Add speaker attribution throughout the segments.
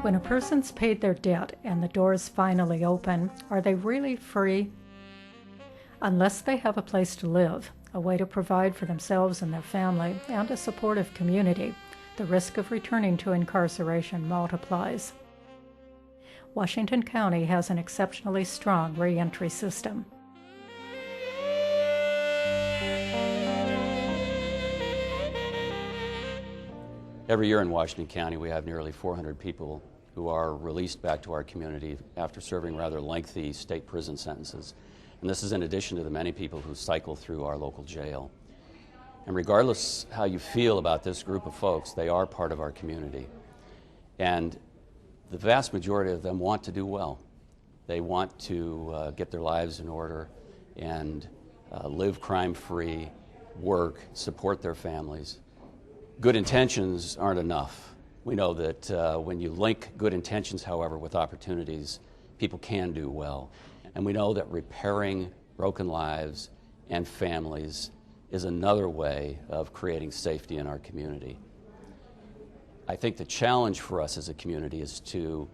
Speaker 1: When a person's paid their debt and the doors finally open, are they really free? Unless they have a place to live, a way to provide for themselves and their family, and a supportive community, the risk of returning to incarceration multiplies. Washington County has an exceptionally strong reentry system.
Speaker 2: Every year in Washington County, we have nearly 400 people who are released back to our community after serving rather lengthy state prison sentences. And this is in addition to the many people who cycle through our local jail. And regardless how you feel about this group of folks, they are part of our community. And the vast majority of them want to do well. They want to get their lives in order and live crime-free, work, support their families. Good intentions aren't enough. We know that when you link good intentions, however, with opportunities, people can do well. And we know that repairing broken lives and families is another way of creating safety in our community. I think the challenge for us as a community is to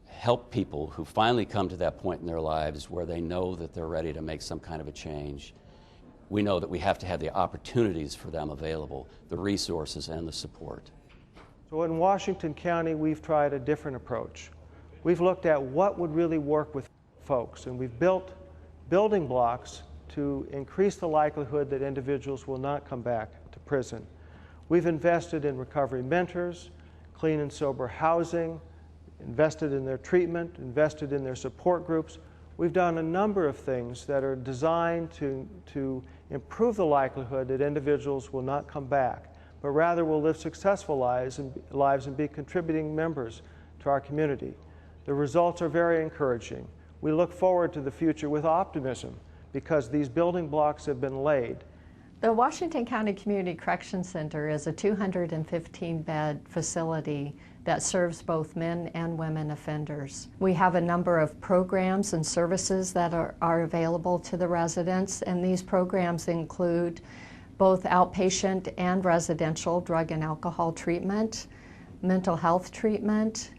Speaker 2: help people who finally come to that point in their lives where they know that they're ready to make some kind of a change. We know that we have to have the opportunities for them available, the resources and the support.
Speaker 3: So in Washington County, we've tried a different approach. We've looked at what would really work with folks, and we've built building blocks to increase the likelihood that individuals will not come back to prison. We've invested in recovery mentors, clean and sober housing, invested in their treatment, invested in their support groups. We've done a number of things that are designed to improve the likelihood that individuals will not come back, but rather will live successful lives and be contributing members to our community. The results are very encouraging. We look forward to the future with optimism because these building blocks have been laid.
Speaker 1: The Washington County Community Correction Center is a 215-bed facility that serves both men and women offenders. We have a number of programs and services that are available to the residents, and these programs include both outpatient and residential drug and alcohol treatment, mental health treatment,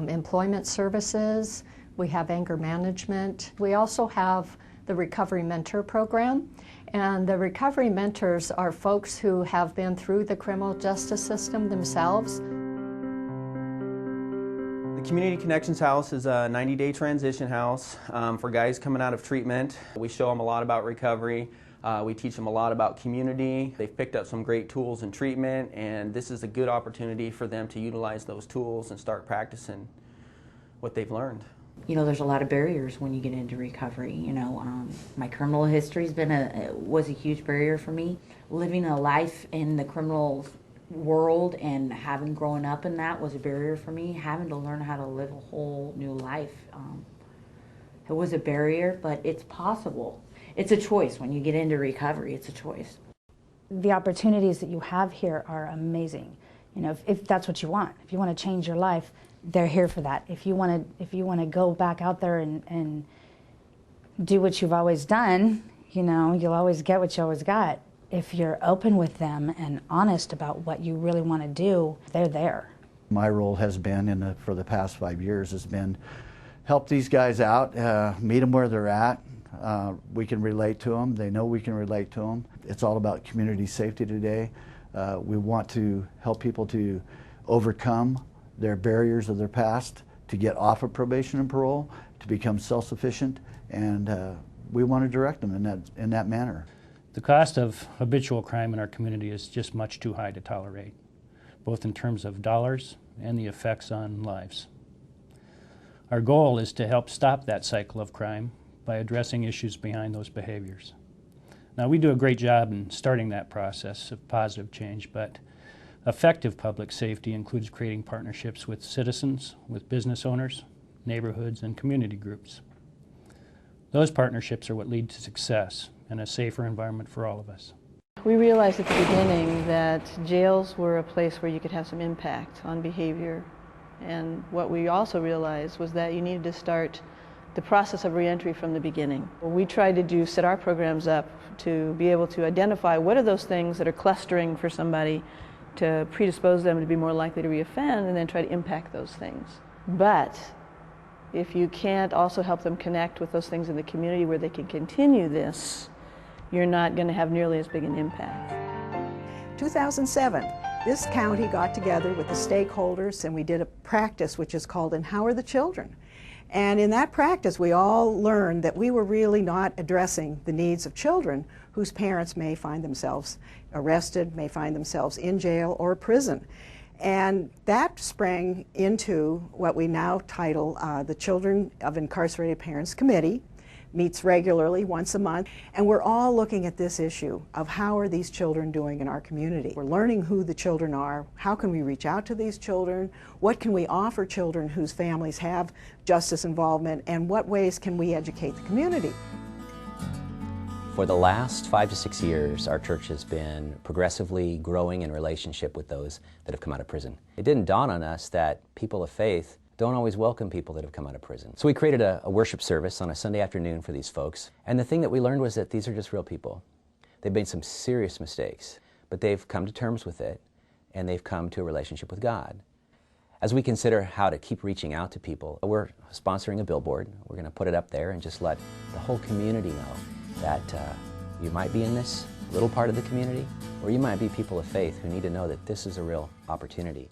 Speaker 1: employment services. We have anger management. We also have the Recovery Mentor Program. And the Recovery Mentors are folks who have been through the criminal justice system themselves.
Speaker 4: The Community Connections House is a 90-day transition house for guys coming out of treatment. We show them a lot about recovery. We teach them a lot about community. They've picked up some great tools in treatment, and this is a good opportunity for them to utilize those tools and start practicing what they've learned.
Speaker 5: You know, there's a lot of barriers when you get into recovery. You know, my criminal history's was a huge barrier for me. Living a life in the criminal world and having grown up in that was a barrier for me. Having to learn how to live a whole new life, it was a barrier, but it's possible. It's a choice. When you get into recovery, it's a choice.
Speaker 6: The opportunities that you have here are amazing. You know, if that's what you want, if you want to change your life, they're here for that. If you want to go back out there and do what you've always done, you know, you'll always get what you always got. If you're open with them and honest about what you really want to do, they're there.
Speaker 7: My role has been, for the past 5 years, has been help these guys out, meet them where they're at. We can relate to them. They know we can relate to them. It's all about community safety today. We want to help people to overcome their barriers of their past, to get off of probation and parole, to become self-sufficient, and we want to direct them in that manner.
Speaker 8: The cost of habitual crime in our community is just much too high to tolerate, both in terms of dollars and the effects on lives. Our goal is to help stop that cycle of crime by addressing issues behind those behaviors. Now, we do a great job in starting that process of positive change, but effective public safety includes creating partnerships with citizens, with business owners, neighborhoods, and community groups. Those partnerships are what lead to success and a safer environment for all of us.
Speaker 9: We realized at the beginning that jails were a place where you could have some impact on behavior. And what we also realized was that you needed to start the process of reentry from the beginning. We tried to set our programs up to be able to identify what are those things that are clustering for somebody to predispose them to be more likely to reoffend, and then try to impact those things. But if you can't also help them connect with those things in the community where they can continue this, you're not going to have nearly as big an impact.
Speaker 10: 2007, this county got together with the stakeholders and we did a practice which is called And How Are the Children? And in that practice we all learned that we were really not addressing the needs of children whose parents may find themselves arrested, may find themselves in jail or prison. And that sprang into what we now title the Children of Incarcerated Parents Committee. Meets regularly once a month, and we're all looking at this issue of how are these children doing in our community. We're learning who the children are, how can we reach out to these children, what can we offer children whose families have justice involvement, and what ways can we educate the community.
Speaker 11: For the last 5 to 6 years, our church has been progressively growing in relationship with those that have come out of prison. It didn't dawn on us that people of faith don't always welcome people that have come out of prison. So we created a worship service on a Sunday afternoon for these folks. And the thing that we learned was that these are just real people. They've made some serious mistakes, but they've come to terms with it, and they've come to a relationship with God. As we consider how to keep reaching out to people, we're sponsoring a billboard. We're going to put it up there and just let the whole community know that you might be in this little part of the community, or you might be people of faith who need to know that this is a real opportunity.